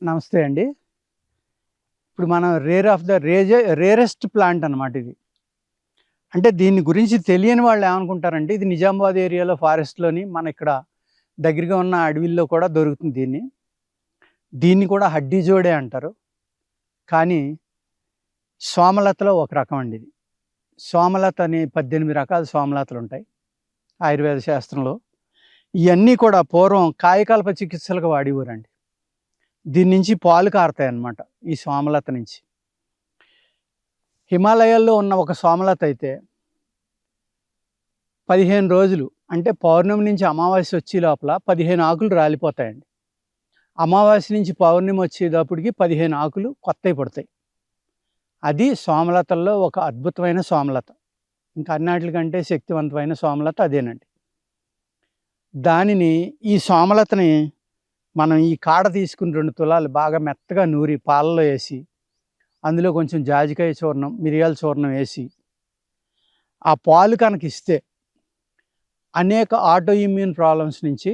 నమస్తే అండి. ఇప్పుడు మనం రేరెస్ట్ ప్లాంట్ అనమాట ఇది. అంటే దీని గురించి తెలియని వాళ్ళు ఏమనుకుంటారంటే ఇది నిజామాబాద్ ఏరియాలో ఫారెస్ట్‌లోని మన ఇక్కడ దగ్గరగా ఉన్న అడవిల్లో కూడా దొరుకుతుంది దీన్ని. దీన్ని కూడా హడ్డీ జోడే అంటారు. కానీ సోమలతలో ఒక రకం అండి ఇది. సోమలత అని 18 రకాల సోమలతలుంటాయి ఆయుర్వేద శాస్త్రంలో. ఇయన్నీ కూడా పూర్వం కాయకల్ప చికిత్సలకు వాడేవారండి. దీని నుంచి పాలు కారతాయన్నమాట ఈ సోమలత నుంచి. హిమాలయాల్లో ఉన్న ఒక సోమలత అయితే 15 రోజులు అంటే పౌర్ణమి నుంచి అమావాస్య వచ్చే లోపల 15 ఆకులు రాలిపోతాయండి. అమావాస్య నుంచి పౌర్ణమి వచ్చేటప్పటికి 15 ఆకులు కొత్తవి పడతాయి. అది సోమలతల్లో ఒక అద్భుతమైన సోమలత. ఇంకా అన్నిటికంటే శక్తివంతమైన సోమలత అదేనండి. దానిని ఈ సోమలతని మనం ఈ కాడ తీసుకుని 2 తులాలు బాగా మెత్తగా నూరి పాలలో వేసి అందులో కొంచెం జాజికాయ చూర్ణం, మిరియాల చూర్ణం వేసి ఆ పాలు కనుక ఇస్తే అనేక ఆటో ఇమ్యూన్ ప్రాబ్లమ్స్ నుంచి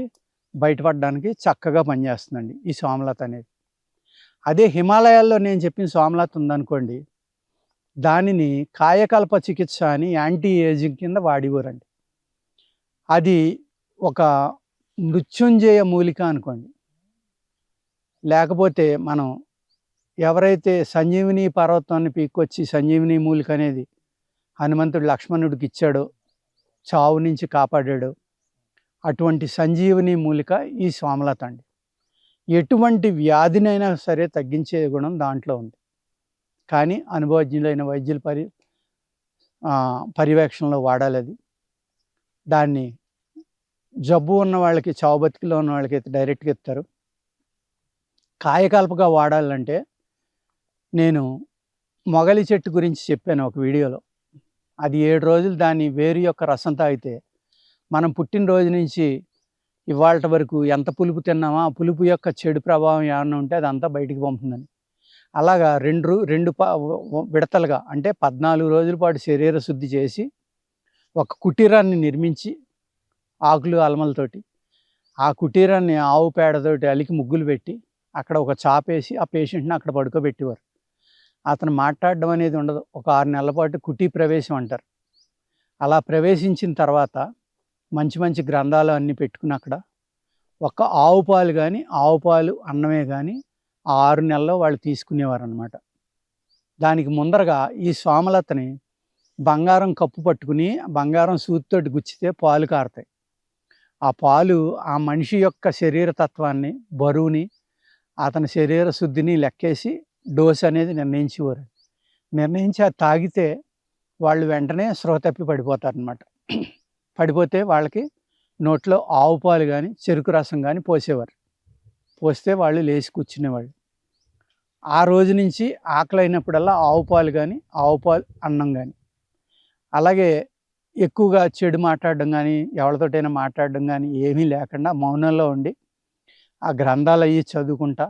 బయటపడడానికి చక్కగా పనిచేస్తుందండి ఈ సోమలత అనేది. అదే హిమాలయాల్లో నేను చెప్పిన సోమలత ఉందనుకోండి, దానిని కాయకల్ప చికిత్స అని యాంటీ ఏజింగ్ కింద వాడేవారండి. అది ఒక మృత్యుంజయ మూలిక అనుకోండి. లేకపోతే మనం ఎవరైతే సంజీవిని పర్వతాన్ని పీక్కొచ్చి సంజీవిని మూలిక అనేది హనుమంతుడు లక్ష్మణుడికి ఇచ్చాడో, చావు నుంచి కాపాడాడో, అటువంటి సంజీవిని మూలిక ఈ సోమలత అండి. ఎటువంటి వ్యాధినైనా సరే తగ్గించే గుణం దాంట్లో ఉంది. కానీ అనుభవజ్ఞులైన వైద్యుల పర్యవేక్షణలో వాడాలి అది. దాన్ని జబ్బు ఉన్న వాళ్ళకి, చావు బతికిలో ఉన్న వాళ్ళకి అయితే డైరెక్ట్గా ఇస్తారు. కాయకల్పగా వాడాలంటే నేను మొగలి చెట్టు గురించి చెప్పాను ఒక వీడియోలో. అది 7 రోజులు దాని వేరు యొక్క రసం తాగితే మనం పుట్టినరోజు నుంచి ఇవాళ వరకు ఎంత పులుపు తిన్నామో ఆ పులుపు యొక్క చెడు ప్రభావం ఏమన్నా ఉంటే అదంతా బయటికి పంపుతుందని. అలాగా రెండు విడతలుగా అంటే 14 రోజుల పాటు శరీర శుద్ధి చేసి ఒక కుటీరాన్ని నిర్మించి ఆకులు అలమలతోటి ఆ కుటీరాన్ని ఆవు పేడతోటి అలికి ముగ్గులు పెట్టి అక్కడ ఒక చాపేసి ఆ పేషెంట్ని అక్కడ పడుకోబెట్టేవారు. అతను మాట్లాడడం అనేది ఉండదు. ఒక 6 నెలల పాటు కుటీ ప్రవేశం అంటారు. అలా ప్రవేశించిన తర్వాత మంచి మంచి గ్రంథాలు అన్నీ పెట్టుకుని అక్కడ ఒక ఆవు పాలు కానీ, ఆవు పాలు అన్నమే కానీ 6 నెలల్లో వాళ్ళు తీసుకునేవారు అన్నమాట. దానికి ముందరగా ఈ సోమలతని బంగారం కప్పు పట్టుకుని బంగారం సూదితోటి గుచ్చితే పాలు కారుతాయి. ఆ పాలు ఆ మనిషి యొక్క శరీర తత్వాన్ని, బరువుని, అతని శరీర శుద్ధిని లెక్కేసి డోస్ అనేది నిర్ణయించేవారు. నిర్ణయించి అది తాగితే వాళ్ళు వెంటనే స్పృహ తప్పి పడిపోతారనమాట. పడిపోతే వాళ్ళకి నోట్లో ఆవు పాలు కానీ, చెరుకు రసం కానీ పోసేవారు. పోస్తే వాళ్ళు లేచి కూర్చునేవాళ్ళు. ఆ రోజు నుంచి ఆకలి అయినప్పుడల్లా ఆవు పాలు కానీ, ఆవు పాలు అన్నం కానీ. అలాగే ఎక్కువగా చెడు మాట్లాడడం కానీ, ఎవరితోటైనా మాట్లాడడం కానీ ఏమీ లేకుండా మౌనంలో ఉండి ఆ గ్రంథాలు అవి చదువుకుంటా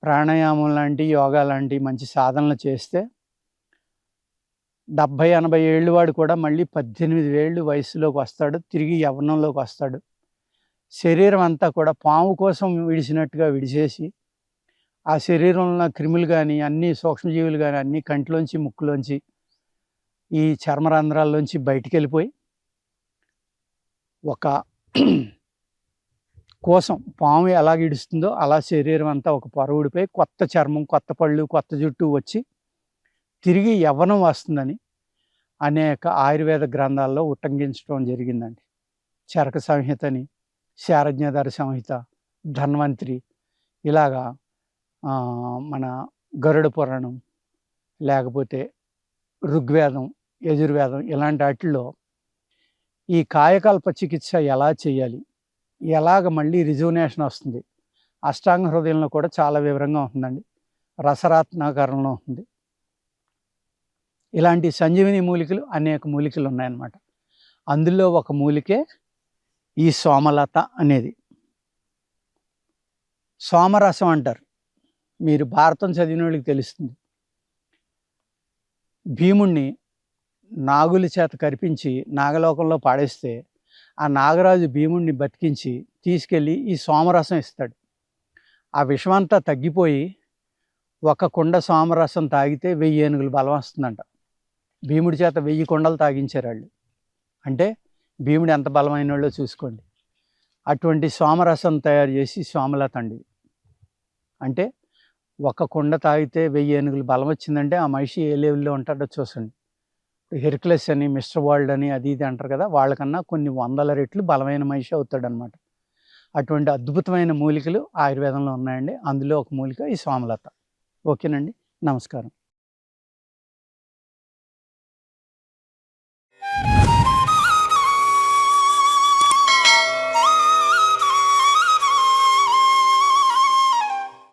ప్రాణాయామం లాంటి, యోగా లాంటి మంచి సాధనలు చేస్తే 70-80 ఏళ్ళు వాడు కూడా మళ్ళీ 18 ఏళ్ళు వయసులోకి వస్తాడు. తిరిగి యవ్వనంలోకి వస్తాడు. శరీరం అంతా కూడా పాము కోసం విడిచినట్టుగా విడిచేసి ఆ శరీరంలో ఉన్న క్రిములు కానీ, అన్ని సూక్ష్మజీవులు కానీ అన్నీ కంటిలోంచి, ముక్కులోంచి, ఈ చర్మరంధ్రాల్లోంచి బయటికి వెళ్ళిపోయి ఒక కోసం పాము ఎలాగ ఇడుస్తుందో అలా శరీరం అంతా ఒక పొర ఊడిపోయి కొత్త చర్మం, కొత్త పళ్ళు, కొత్త జుట్టు వచ్చి తిరిగి యవ్వనం వస్తుందని అనేక ఆయుర్వేద గ్రంథాల్లో ఉట్టంకించడం జరిగిందండి. చరక సంహితని, శారజ్ఞధర సంహిత, ధన్వంతరి, ఇలాగా మన గరుడ పురాణం, లేకపోతే ఋగ్వేదం, యజుర్వేదం ఇలాంటి వాటిల్లో ఈ కాయకల్ప చికిత్స ఎలా చేయాలి, ఎలాగ మళ్ళీ రిజువనేషన్ వస్తుంది, అష్టాంగ హృదయంలో కూడా చాలా వివరంగా ఉంటుందండి. రసరాత్నాకరణలో ఉంటుంది. ఇలాంటి సంజీవిని మూలికలు అనేక మూలికలు ఉన్నాయన్నమాట. అందులో ఒక మూలికే ఈ సోమలత అనేది. సోమరసం అంటారు. మీరు భారతం చదివిన వాళ్ళకి తెలుస్తుంది. భీముణ్ణి నాగుల చేత కరిపించి నాగలోకంలో పాడేస్తే ఆ నాగరాజు భీముణ్ణి బతికించి తీసుకెళ్ళి ఈ సోమరసం ఇస్తాడు. ఆ విషమంతా తగ్గిపోయి ఒక కుండ సోమరసం తాగితే 1000 ఏనుగులు బలం వస్తుందంట. భీముడి చేత 1000 కుండలు తాగించారు వాళ్ళు. అంటే భీముడు ఎంత బలమైనోళ్ళో చూసుకోండి. అటువంటి సోమరసం తయారు చేసి సోమలత అండి. అంటే ఒక కుండ తాగితే 1000 ఏనుగులు బలం వచ్చిందంటే ఆ మనిషి ఏ లెవెల్లో ఉంటాడో చూసండి. హెర్క్యులస్ అని, మిస్టర్ వరల్డ్ అని అది ఇది అంటారు కదా, వాళ్ళకన్నా కొన్ని వందల రెట్లు బలమైన మనిషి అవుతాడనమాట. అటువంటి అద్భుతమైన మూలికలు ఆయుర్వేదంలో ఉన్నాయండి. అందులో ఒక మూలిక ఈ సోమలత. ఓకేనండి, నమస్కారం.